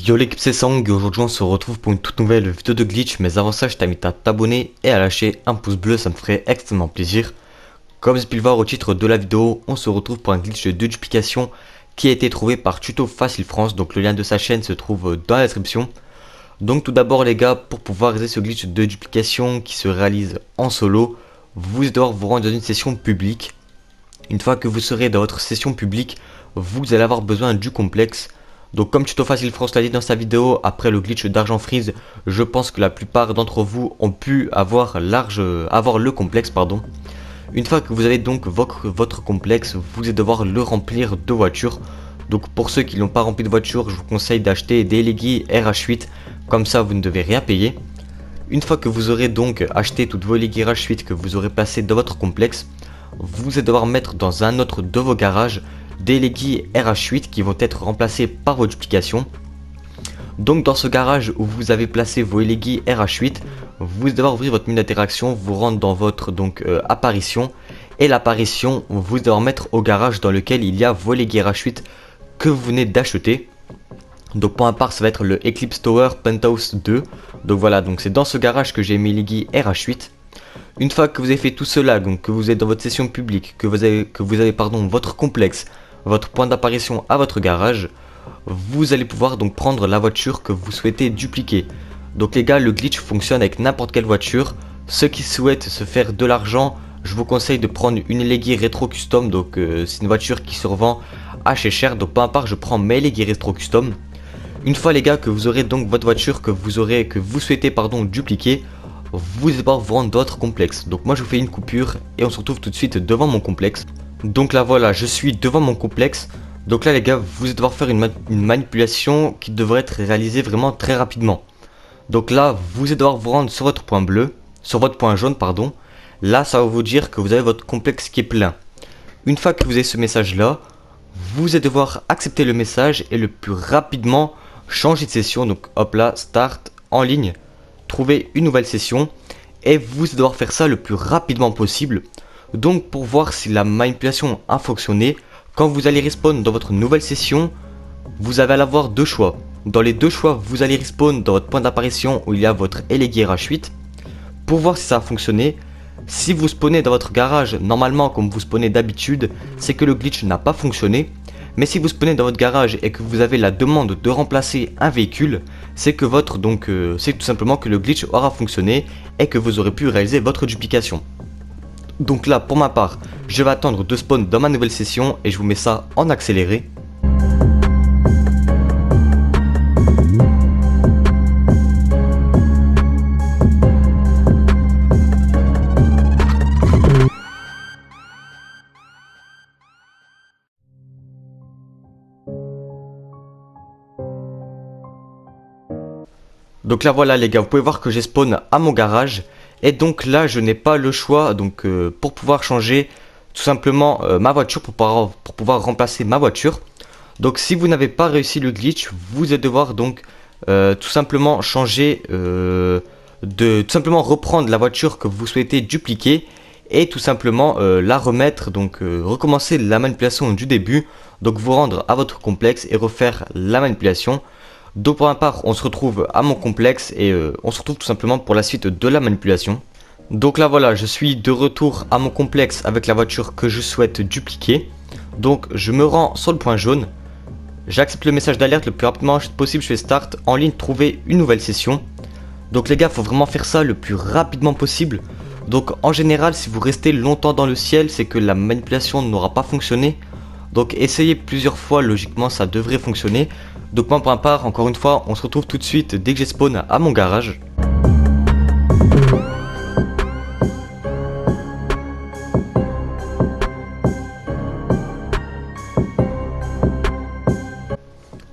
Yo l'équipe c'est Sang et aujourd'hui on se retrouve pour une toute nouvelle vidéo de glitch. Mais avant ça je t'invite à t'abonner et à lâcher un pouce bleu, ça me ferait extrêmement plaisir. Comme vous pouvez le voir au titre de la vidéo, on se retrouve pour un glitch de duplication qui a été trouvé par Tuto Facile France. Donc le lien de sa chaîne se trouve dans la description. Donc tout d'abord les gars, pour pouvoir réaliser ce glitch de duplication qui se réalise en solo, vous allez devoir vous rendre dans une session publique. Une fois que vous serez dans votre session publique, vous allez avoir besoin du complexe. Donc comme Tuto Facile France l'a dit dans sa vidéo, après le glitch d'argent freeze, je pense que la plupart d'entre vous ont pu avoir le complexe. Une fois que vous avez donc votre complexe, vous allez devoir le remplir de voitures. Donc pour ceux qui n'ont pas rempli de voitures, je vous conseille d'acheter des Leggy RH8, comme ça vous ne devez rien payer. Une fois que vous aurez donc acheté toutes vos Leggy RH8 que vous aurez placées dans votre complexe, vous allez devoir mettre dans un autre de vos garages des Leggy RH8 qui vont être remplacés par vos duplications. Donc dans ce garage où vous avez placé vos Leggy RH8, vous allez devoir ouvrir votre menu d'interaction, vous rendre dans votre apparition, et l'apparition vous allez devoir mettre au garage dans lequel il y a vos Leggy RH8 que vous venez d'acheter. Donc pour ma part ça va être le Eclipse Tower Penthouse 2. Donc voilà, donc c'est dans ce garage que j'ai mis Leggy RH8. Une fois que vous avez fait tout cela, donc que vous êtes dans votre session publique, que vous avez votre complexe, votre point d'apparition à votre garage, vous allez pouvoir donc prendre la voiture que vous souhaitez dupliquer. Donc les gars, le glitch fonctionne avec n'importe quelle voiture. Ceux qui souhaitent se faire de l'argent, je vous conseille de prendre une Leggy Retro Custom. Donc c'est une voiture qui se revend assez cher. Donc pour ma part, je prends mes Leggy Retro Custom. Une fois les gars que vous aurez donc votre voiture que vous souhaitez dupliquer, vous allez devoir vous rendre dans votre complexe. Donc moi je vous fais une coupure et on se retrouve tout de suite devant mon complexe. Donc là voilà, je suis devant mon complexe. Donc là les gars, vous allez devoir faire une manipulation qui devrait être réalisée vraiment très rapidement. Donc là, vous allez devoir vous rendre sur votre point bleu, sur votre point jaune pardon. Là ça va vous dire que vous avez votre complexe qui est plein. Une fois que vous avez ce message là, vous allez devoir accepter le message et le plus rapidement changer de session. Donc hop là, start, en ligne, trouver une nouvelle session. Et vous allez devoir faire ça le plus rapidement possible. Donc pour voir si la manipulation a fonctionné, quand vous allez respawn dans votre nouvelle session, vous allez avoir deux choix. Dans les deux choix, vous allez respawn dans votre point d'apparition où il y a votre Leggy RH8. Pour voir si ça a fonctionné, si vous spawnez dans votre garage, normalement comme vous spawnez d'habitude, c'est que le glitch n'a pas fonctionné. Mais si vous spawnez dans votre garage et que vous avez la demande de remplacer un véhicule, c'est que c'est tout simplement que le glitch aura fonctionné et que vous aurez pu réaliser votre duplication. Donc là pour ma part, je vais attendre de spawn dans ma nouvelle session et je vous mets ça en accéléré. Donc là voilà les gars, vous pouvez voir que j'ai spawn à mon garage. Et donc là je n'ai pas le choix pour pouvoir changer tout simplement ma voiture, pour pouvoir remplacer ma voiture. Donc si vous n'avez pas réussi le glitch, vous allez devoir tout simplement changer, tout simplement reprendre la voiture que vous souhaitez dupliquer et tout simplement la remettre, recommencer la manipulation du début, donc vous rendre à votre complexe et refaire la manipulation. Donc pour ma part, on se retrouve à mon complexe et on se retrouve tout simplement pour la suite de la manipulation. Donc là voilà, je suis de retour à mon complexe avec la voiture que je souhaite dupliquer. Donc je me rends sur le point jaune. J'accepte le message d'alerte le plus rapidement possible, je fais start, en ligne, trouver une nouvelle session. Donc les gars, il faut vraiment faire ça le plus rapidement possible. Donc en général, si vous restez longtemps dans le ciel, c'est que la manipulation n'aura pas fonctionné. Donc essayez plusieurs fois, logiquement ça devrait fonctionner. Donc moi pour ma part, encore une fois, on se retrouve tout de suite dès que j'ai spawn à mon garage.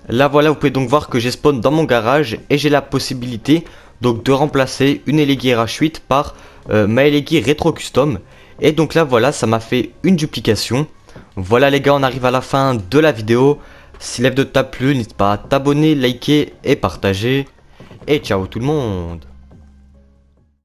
Là voilà, vous pouvez donc voir que j'ai spawn dans mon garage et j'ai la possibilité de remplacer une Leggy RH8 par ma Leggy Retro Custom. Et donc là voilà, ça m'a fait une duplication. Voilà les gars, on arrive à la fin de la vidéo. Si la vidéo t'a plu, n'hésite pas à t'abonner, liker et partager. Et ciao tout le monde.